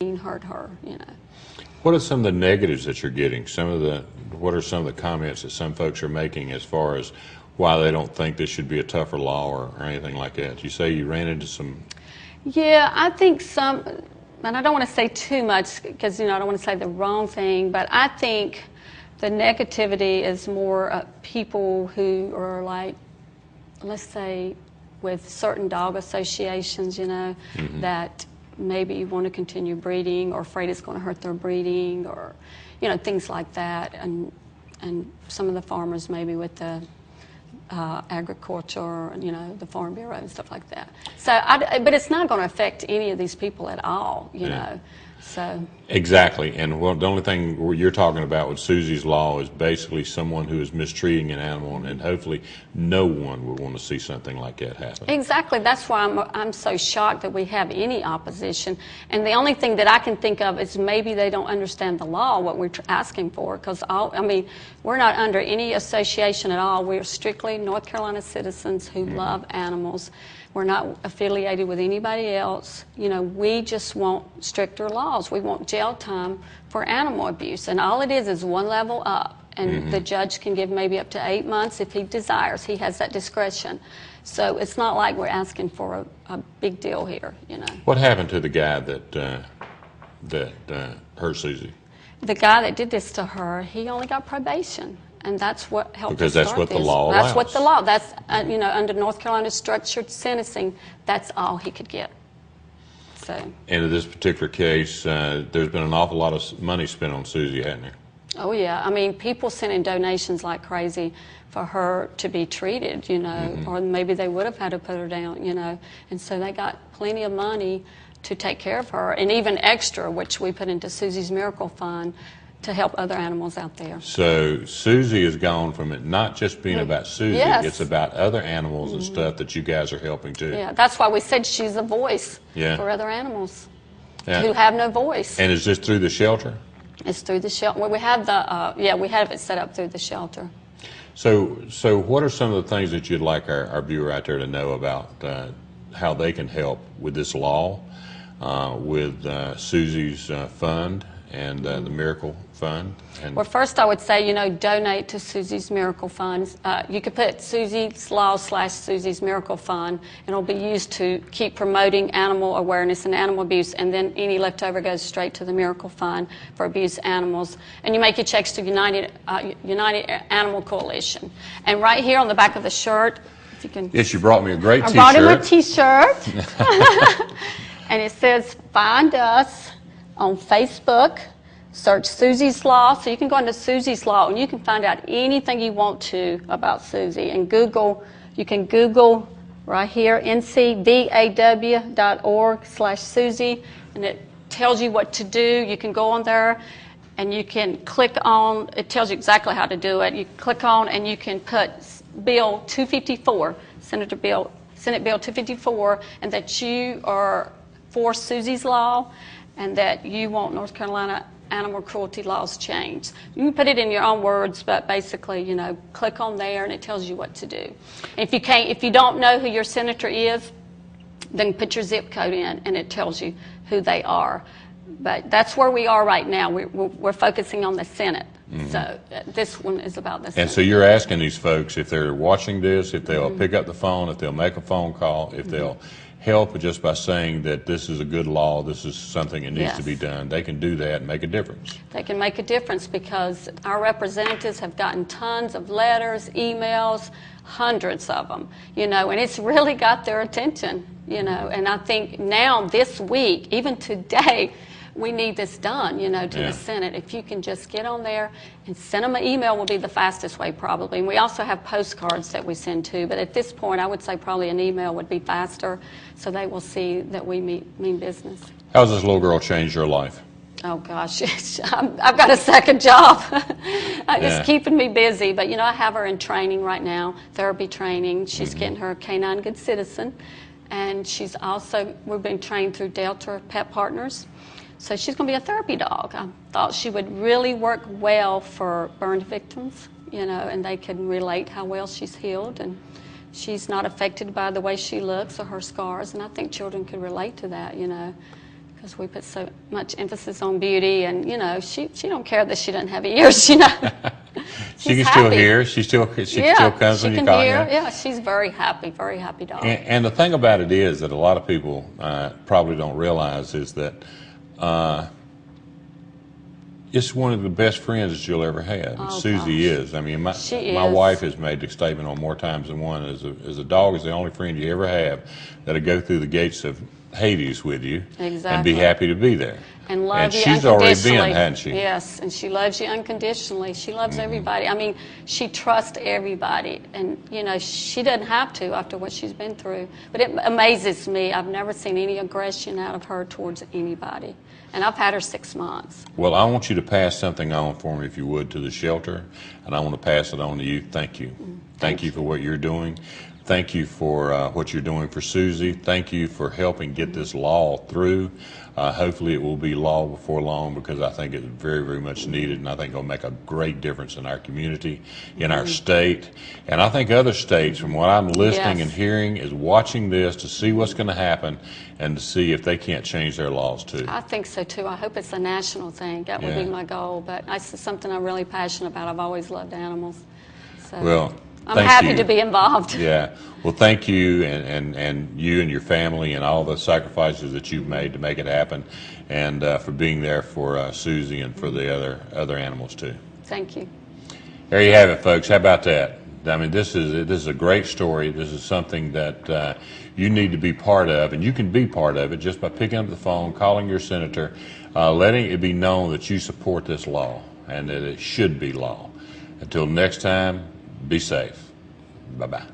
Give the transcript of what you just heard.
hurt her, What are some of the negatives that you're getting? What are some of the comments that some folks are making as far as why they don't think this should be a tougher law or anything like that? You say you ran into some... Yeah, I think some, and I don't want to say too much because, I don't want to say the wrong thing, but I think the negativity is more people who are like, let's say, with certain dog associations, that maybe want to continue breeding or afraid it's going to hurt their breeding or, things like that. And some of the farmers maybe with the agriculture, the Farm Bureau and stuff like that. So, but it's not going to affect any of these people at all, you know. So exactly, and the only thing you're talking about with Susie's law is basically someone who is mistreating an animal, and hopefully no one would want to see something like that happen. Exactly. That's why I'm so shocked that we have any opposition. And the only thing that I can think of is maybe they don't understand the law, what we're asking for, because we're not under any association at all. We're strictly North Carolina citizens who love animals. We're not affiliated with anybody else. We just want stricter laws. We want jail time for animal abuse. And all it is one level up. And the judge can give maybe up to 8 months if he desires. He has that discretion. So it's not like we're asking for a big deal here, What happened to the guy that hurt Susie? The guy that did this to her, he only got probation. And that's what helped because us that's start what this. the law allows. That's what the law. That's under North Carolina structured sentencing, that's all he could get. So. And in this particular case, there's been an awful lot of money spent on Susie, hasn't there? Oh yeah, people sent in donations like crazy for her to be treated, or maybe they would have had to put her down, and so they got plenty of money to take care of her, and even extra, which we put into Susie's Miracle Fund to help other animals out there. So Susie has gone from it not just being about Susie, it's about other animals and stuff that you guys are helping too. Yeah, that's why we said she's a voice for other animals who have no voice. And is this through the shelter? It's through the shelter. Well, we have we have it set up through the shelter. So what are some of the things that you'd like our viewer out there to know about how they can help with this law, with Susie's fund and the Miracle Fund? Well, first I would say, donate to Susie's Miracle Fund. You could put Susie's Law / Susie's Miracle Fund, and it'll be used to keep promoting animal awareness and animal abuse, and then any leftover goes straight to the Miracle Fund for abused animals. And you make your checks to United Animal Coalition. And right here on the back of the shirt, if you can... Yes, you brought me a great T-shirt. I brought him a T-shirt. And it says, find us on Facebook, search Susie's Law. So you can go into Susie's Law and you can find out anything you want to about Susie. And you can Google right here, ncvaw.org/Susie, and it tells you what to do. You can go on there and you can click on, it tells you exactly how to do it. You click on and you can put Bill 254, Senate Bill 254, and that you are for Susie's Law, and that you want North Carolina animal cruelty laws changed. You can put it in your own words, but basically, click on there and it tells you what to do. And if you don't know who your senator is, then put your zip code in and it tells you who they are. But that's where we are right now. We're focusing on the Senate. So this one is about the Senate. And so you're asking these folks if they're watching this, if they'll pick up the phone, if they'll make a phone call, if they'll help just by saying that this is a good law, this is something that needs to be done. They can do that and make a difference. They can make a difference because our representatives have gotten tons of letters, emails, hundreds of them, and it's really got their attention, and I think now this week, even today, we need this done, to the Senate. If you can just get on there and send them an email will be the fastest way probably. And we also have postcards that we send to, but at this point I would say probably an email would be faster so they will see that we mean business. How's this little girl changed your life? Oh gosh, I've got a second job. It's keeping me busy, but I have her in training right now, therapy training. She's getting her Canine Good Citizen, and we've been trained through Delta Pet Partners. So she's going to be a therapy dog. I thought she would really work well for burned victims, and they can relate how well she's healed. And she's not affected by the way she looks or her scars. And I think children can relate to that, because we put so much emphasis on beauty, and you know, she don't care that she doesn't have ears. You know, She can happy. still hear. She still comes when you call her. Yeah, she's very happy dog. And the thing about it is that a lot of people probably don't realize is that it's one of the best friends that you'll ever have. Oh, Susie gosh. is. I mean, my is. wife has made the statement on more times than one. As a dog is the only friend you ever have that'll go through the gates of Hades with you and be Exactly. happy to be there. And love you she's already been, unconditionally. hadn't she? Yes, and she loves you unconditionally. She loves everybody. I mean, she trusts everybody, and you know, she doesn't have to after what she's been through. But it amazes me. I've never seen any aggression out of her towards anybody, and I've had her 6 months. Well, I want you to pass something on for me, if you would, to the shelter, and I want to pass it on to you. Thank you. Thank you for what you're doing. Thank you for what you're doing for Susie. Thank you for helping get this law through. Hopefully it will be law before long, because I think it's very, very much needed, and I think it'll make a great difference in our community, in our state. And I think other states, from what I'm listening and hearing, is watching this to see what's going to happen and to see if they can't change their laws too. I think so too. I hope it's a national thing. That would be Yeah. my goal. But it's something I'm really passionate about. I've always loved animals. So Well, I'm thank happy you. to be involved. Yeah. Well, thank you, and you and your family and all the sacrifices that you've made to make it happen, and for being there for Susie and for the other animals too. Thank you. There you have it, folks. How about that? I mean, this is a great story. This is something that you need to be part of, and you can be part of it just by picking up the phone, calling your senator, letting it be known that you support this law and that it should be law. Until next time, be safe. Bye-bye.